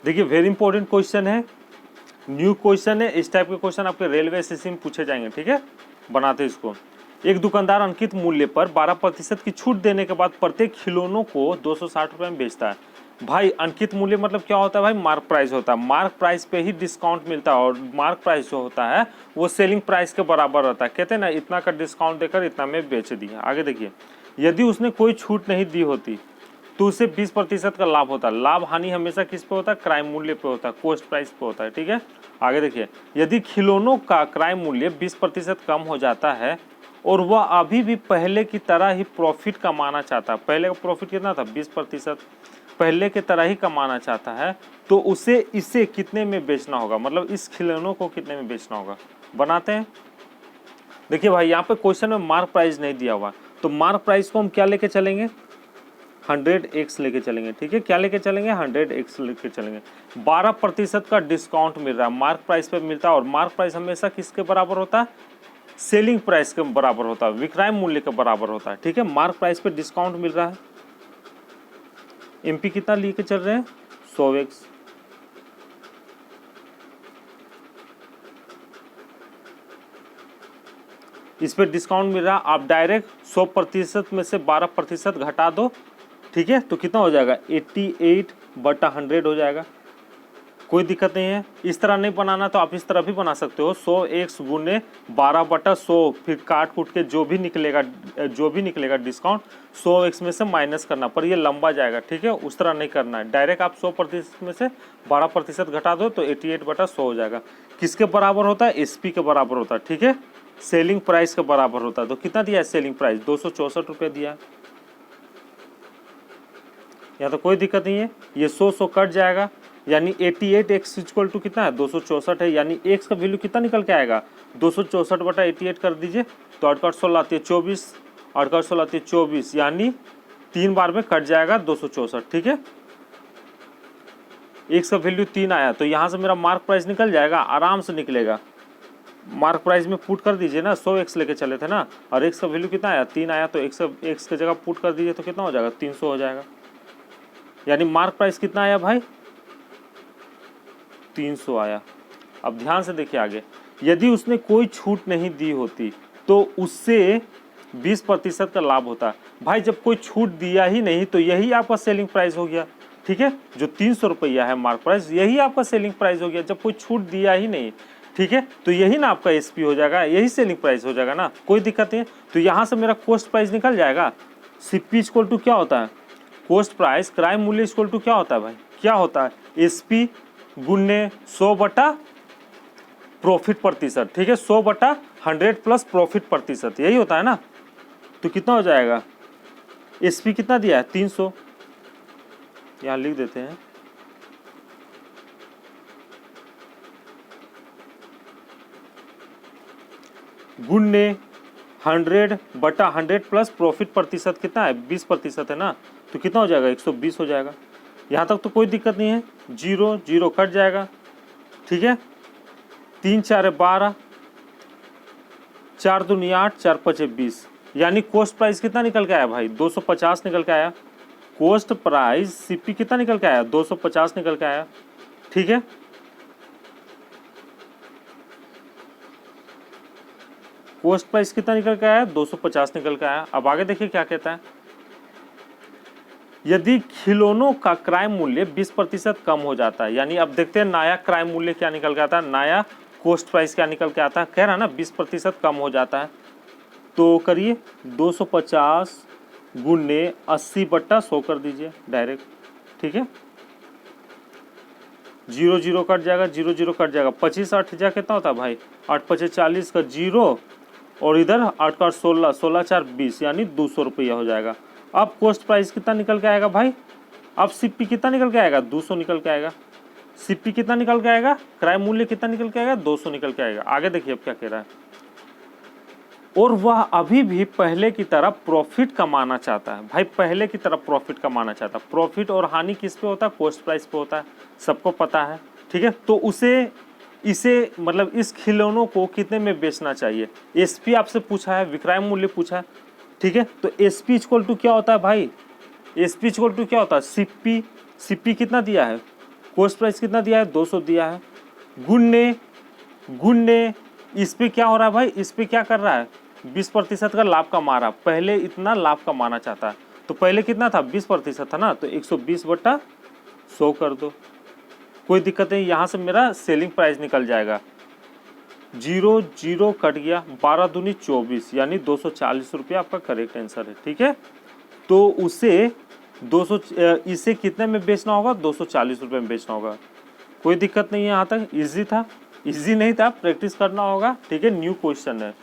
देखिए very important question है, new question है। इस टाइप के क्वेश्चन आपके रेलवे एसएससी में पूछे जाएंगे, ठीक है। बनाते इसको। एक दुकानदार अंकित मूल्य पर 12% की छूट देने के बाद प्रत्येक खिलौनों को 260 रुपये में बेचता है। भाई अंकित मूल्य मतलब क्या होता है भाई? मार्क प्राइस होता है। मार्क प्राइस पे ही डिस्काउंट मिलता है और मार्क प्राइस जो होता है वो सेलिंग प्राइस के बराबर रहता है। कहते हैं ना इतना का डिस्काउंट देकर इतना में बेच दिया। आगे देखिए, यदि उसने कोई छूट नहीं दी होती तो उसे 20% का लाभ होता है। लाभ हानि हमेशा किस पे होता है? क्रय मूल्य पे होता है, कॉस्ट प्राइस पे होता है, ठीक है। आगे देखिए, यदि खिलौनों का क्रय मूल्य 20% कम हो जाता है और वह अभी भी पहले की तरह ही प्रॉफिट कमाना चाहता है, पहले का प्रॉफिट कितना था? 20%, पहले की तरह ही कमाना चाहता है, तो उसे इसे कितने में बेचना होगा? मतलब इस खिलौनों को कितने में बेचना होगा? बनाते हैं। देखिए भाई यहाँ पे क्वेश्चन में मार्क प्राइस नहीं दिया हुआ, तो मार्क प्राइस को हम क्या लेके चलेंगे? 100x लेके चलेंगे, ठीक है। क्या लेके चलेंगे? 100x लेके चलेंगे। 12% का डिस्काउंट मिल रहा है, मार्क प्राइस पे मिलता है। और मार्क प्राइस हमेशा किसके बराबर होता है? सेलिंग प्राइस के बराबर होता है, विक्रय मूल्य के बराबर होता है, ठीक है। मार्क प्राइस पे डिस्काउंट मिल रहा है। एमपी कितना लेके चल रहे हैं? 100x। इस पे डिस्काउंट मिल रहा है, आप डायरेक्ट 100% में से 12% घटा दो, ठीक है, तो कितना हो जाएगा? 88/100 हो जाएगा। कोई दिक्कत नहीं है। इस तरह नहीं बनाना तो आप इस तरह भी बना सकते हो, 100x गुने 12/100, फिर काट कूट के जो भी निकलेगा डिस्काउंट 100x में से माइनस करना, पर ये लंबा जाएगा, ठीक है। उस तरह नहीं करना है, डायरेक्ट आप 100% में से 12% घटा दो तो 88/100 हो जाएगा। किसके बराबर होता है? एसपी के बराबर होता है, ठीक है, सेलिंग प्राइस के बराबर होता है। तो कितना दिया है सेलिंग प्राइस? 264 रुपये दिया। यहाँ तो कोई दिक्कत नहीं है, ये 100 कट जाएगा, यानी 88x इक्वल टू कितना है? 264 है, यानी x का वैल्यू कितना निकल के आएगा? 264/88 कर दीजिए तो 8 16 24, 8 16 24, यानी 3 बार में कट जाएगा 264, ठीक है। x का वैल्यू 3 आया तो यहाँ से मेरा मार्क प्राइस निकल जाएगा, आराम से निकलेगा। मार्क प्राइस में पुट कर दीजिए ना, 100x लेके चले थे ना, और x का वैल्यू कितना आया? 3 आया, तो x की जगह पुट कर दीजिए तो कितना हो जाएगा? 300 हो जाएगा। यानी मार्क प्राइस कितना आया भाई? 300 आया। अब ध्यान से देखिए आगे, यदि उसने कोई छूट नहीं दी होती तो उससे 20% का लाभ होता। भाई जब कोई छूट दिया ही नहीं तो यही आपका सेलिंग प्राइस हो गया, ठीक है। जो 300 रुपया है मार्क प्राइस, यही आपका सेलिंग प्राइस हो गया। जब कोई छूट दिया ही नहीं, ठीक है, तो यही ना आपका एसपी हो जाएगा, यही सेलिंग प्राइस हो जाएगा ना, कोई दिक्कत नहीं है। तो यहाँ से मेरा कॉस्ट प्राइस निकल जाएगा। सीपी इक्वल टू क्या होता है? कॉस्ट प्राइस क्रय मूल्य इक्वल टू क्या होता है भाई? क्या होता है? एसपी गुने 100 बटा प्रॉफिट प्रतिशत, ठीक है, 100/100 प्लस प्रॉफिट प्रतिशत, यही होता है ना। तो कितना हो जाएगा? एसपी कितना दिया है? 300, यहाँ लिख देते हैं, गुने 100/100 प्लस प्रॉफिट प्रतिशत कितना है? 20% है ना, तो कितना हो जाएगा? 120 हो जाएगा। यहाँ तक तो कोई दिक्कत नहीं है, 0 0 कट जाएगा, ठीक है। 3 4 12, 4 दूनी 8, 4 5 20, यानी कॉस्ट प्राइस कितना निकल के आया भाई? 250 निकल के आया। कॉस्ट प्राइस सीपी कितना निकल के आया? 250 निकल के आया, ठीक है। कॉस्ट प्राइस कितना निकल के आया? 250 निकल के आया। अब आगे देखिए क्या कहता है, यदि खिलौनों का क्रय मूल्य 20% कम हो जाता है, यानी अब देखते हैं नया क्रय मूल्य क्या निकल के आता है, नया कॉस्ट प्राइस क्या निकल के आता है। कह रहा है ना 20% कम हो जाता है, तो करिए 250 गुने 80/100 कर दीजिए डायरेक्ट, ठीक है। 0 0 कट जाएगा, 0 0 कट जाएगा, 25 8 जा कितना होता है भाई? 8 5 40 का 0, और इधर 8 का 16, 16 4 20, यानी 200 रुपया हो जाएगा। अब कॉस्ट प्राइस कितना निकल के आएगा भाई? अब सीपी कितना निकल के आएगा? 200 निकल के आएगा। सीपी कितना निकल के आएगा? क्रय मूल्य कितना निकल के आएगा? 200 निकल के आएगा। आगे देखिए अब क्या कह रहा है, और वह अभी भी पहले की तरह प्रॉफिट कमाना चाहता है। भाई पहले की तरह प्रॉफिट कमाना चाहता है। प्रॉफिट और हानि किस पे होता है? कॉस्ट प्राइस पे होता है, सबको पता है, ठीक है। तो इसे मतलब इस खिलौनों को कितने में बेचना चाहिए? एसपी आपसे पूछा है, विक्रय मूल्य पूछा है, ठीक है। तो एसपी इक्वल टू क्या होता है भाई? एसपी इक्वल टू क्या होता है? सीपी। सीपी कितना दिया है? कॉस्ट प्राइस कितना दिया है, 200 दिया है। गुणने इस पे क्या हो रहा है भाई, इस पे क्या कर रहा है, 20% का लाभ का मारा, पहले इतना लाभ का माना चाहता है, तो पहले कितना था, 20% था ना, तो 120/100 कर दो, कोई दिक्कत नहीं। यहाँ से मेरा सेलिंग प्राइस निकल जाएगा, 0 0 कट गया, 12 दूनी 24, यानी 240 रुपये आपका करेक्ट आंसर है। ठीक है, तो उसे 200 इसे कितने में बेचना होगा, 240 रुपये में बेचना होगा। कोई दिक्कत नहीं है, यहाँ तक इजी था, इजी नहीं था, प्रैक्टिस करना होगा। ठीक है, न्यू क्वेश्चन है।